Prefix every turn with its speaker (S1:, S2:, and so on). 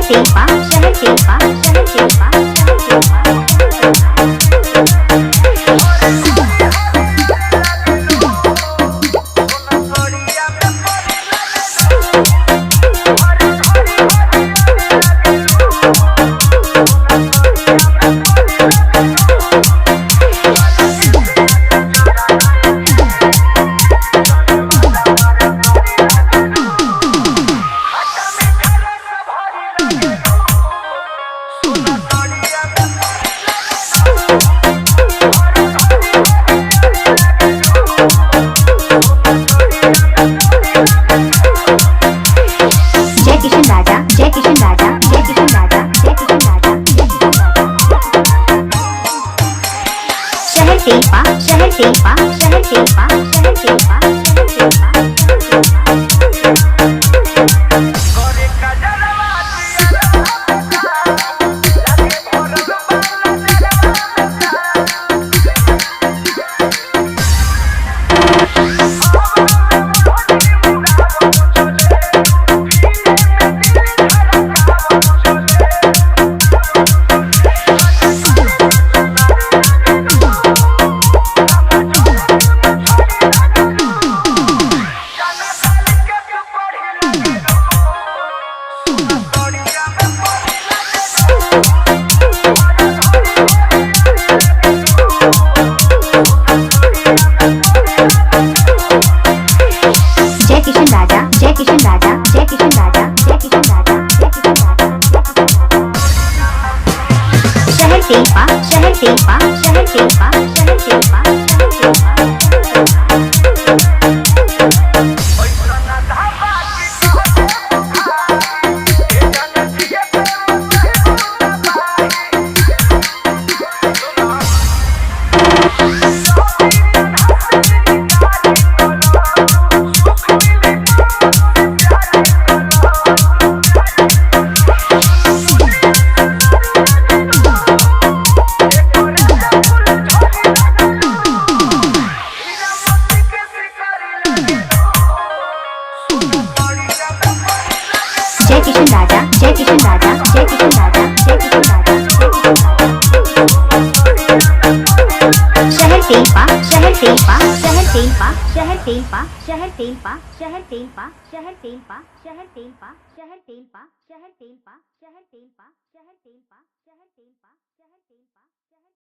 S1: तेलपा शहर तेलपा शहर तेलपा शहर जय किशन राजा जय किशन राजा जय किशन राजा शहर तेलपा शहर तेलपा शहर तेलपा शहर तेलपा जय किशन राजा जय किशन राजा जय किशन राजा जय किशन राजा जय किशन राजा शहर तेलपा शहर तेलपा शहर तेलपा शहर तेलपा जय किशन राजा जय किशन राजा जय किशन राजा जय किशन राजा शहर तेलपा शहर तेलपा शहर तेलपा शहर तेलपा शहर तेलपा शहर तेलपा शहर तेलपा शहर तेलपा शहर तेलपा शहर तेलपा शहर तेलपा शहर तेलपा शहर तेलपा शहर तेलपा